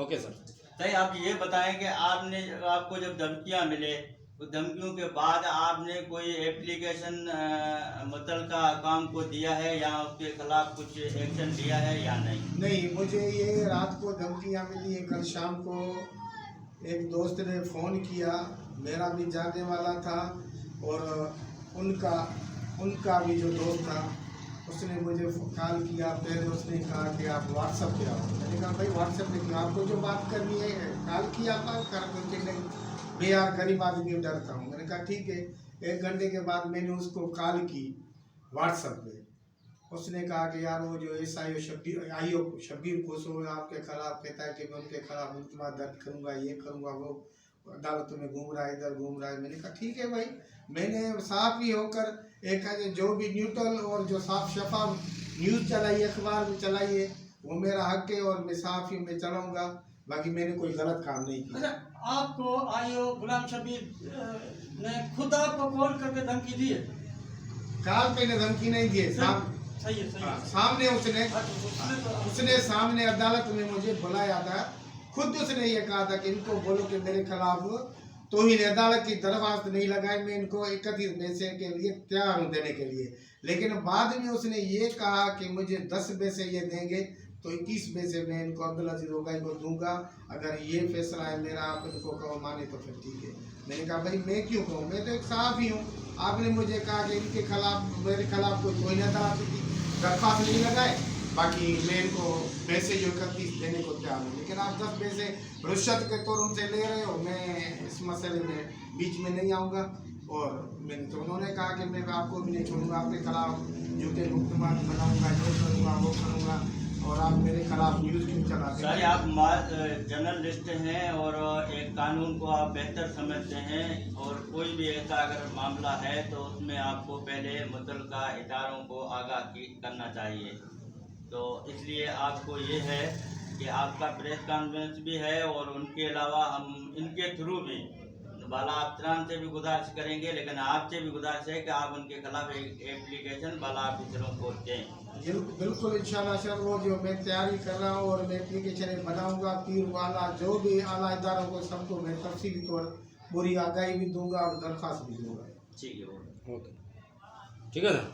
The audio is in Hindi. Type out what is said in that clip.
Okay sir. सही, आप ये बताएं कि आपको जब धमकियां मिले तो धमकियों के बाद आपने कोई एप्लीकेशन मतलब का काम को दिया है या उसके खिलाफ कुछ एक्शन लिया है या नहीं? नहीं, मुझे ये रात को धमकियाँ मिली है। कल शाम को एक दोस्त ने फ़ोन किया, मेरा भी जाने वाला था और उनका उनका भी जो दोस्त था उसने मुझे कॉल किया। फिर उसने कहा कि आप व्हाट्सएप पे आओ। मैंने कहा भाई व्हाट्सएप पे क्यों, आपको जो बात करनी है कॉल किया था, कर कुछ नहीं, मैं यार गरीब आदमी डरता हूँ। मैंने कहा ठीक है। 1 घंटे के बाद मैंने उसको कॉल की व्हाट्सएप पे। उसने कहा कि यार वो जो SIO शब्बीर खुसरो आपके खिलाफ कहता है कि मैं उनके खिलाफ मुकदमा दर्ज करूँगा, ये करूँगा, वो अदालतों में घूम रहा है, इधर घूम रहा है। मैंने कहा ठीक है भाई, मैंने साफ ही होकर एक जो भी न्यूट्रल और जो साफ शफाफ न्यूज़ चलाई, अखबार में चलाई है, वो मेरा हक है और मैं साफ ही मैं चलाऊँगा। बाकी मैंने कोई गलत काम नहीं किया। अच्छा, आपको IO गुलाम शब्बीर ने खुद आपको कॉल करके धमकी दी है? कॉल पे ने धमकी नहीं दी है, सही है। सामने उसने सामने अदालत में मुझे बुलाया था। खुद उसने ये कहा था कि इनको बोलो कि मेरे खिलाफ तो ही अदालत की दरख्वास्त नहीं लगाई, मैं इनको 31 पैसे के लिए तैयार हूँ देने के लिए। लेकिन बाद में उसने ये कहा कि मुझे 10 पैसे ये देंगे तो 21 पैसे मैं इनको अब्दुल-अजीज रोगाई को दूंगा। अगर ये फैसला है मेरा, आप इनको कहो माने तो फिर ठीक है। मैंने कहा भाई मैं क्यों कहूँ, मैं तो एक साफ ही हूँ। आपने मुझे कहा कि इनके खिलाफ मेरे खिलाफ कोई अदालत की दरख्वास्त नहीं लगाए, बाकी मैं इनको पैसे जो 31 देने को तैयार हूँ। लेकिन आप 10 पैसे रुश्वत के तौर उनसे ले रहे हो, मैं इस मसले में बीच में नहीं आऊँगा। और मैंने तो उन्होंने कहा कि मैं आपको भी नहीं छोड़ूंगा, आपके खिलाफ झूठे मुकदमा बनाऊंगा, जो करूँगा वो करूँगा, और आप मेरे खिलाफ न्यूज़ क्यों चलाते हैं। सर, आप जर्नलिस्ट हैं और एक कानून को आप बेहतर समझते हैं, और कोई भी ऐसा अगर मामला है तो उसमें आपको पहले मुतल्लिका इदारों को आगाह करना चाहिए। तो इसलिए आपको ये है कि आपका प्रेस कॉन्फ्रेंस भी है, और उनके अलावा हम इनके थ्रू भी बाला अफसरान से भी गुजारिश करेंगे, लेकिन आपसे भी गुजारिश है कि आप उनके खिलाफ एक एप्लीकेशन बाला ऑफिसरों को दें। बिल्कुल इंशाल्लाह सर, वो जो मैं तैयारी कर रहा हूँ और मैं एप्लीकेशन बनाऊंगा, पीर वाला जो भी आला इदारों को सबको मैं तफसीली तौर पूरी आगाही भी दूंगा और दरख्वास्त भी दूंगा। ठीक है, ओके, ठीक है सर।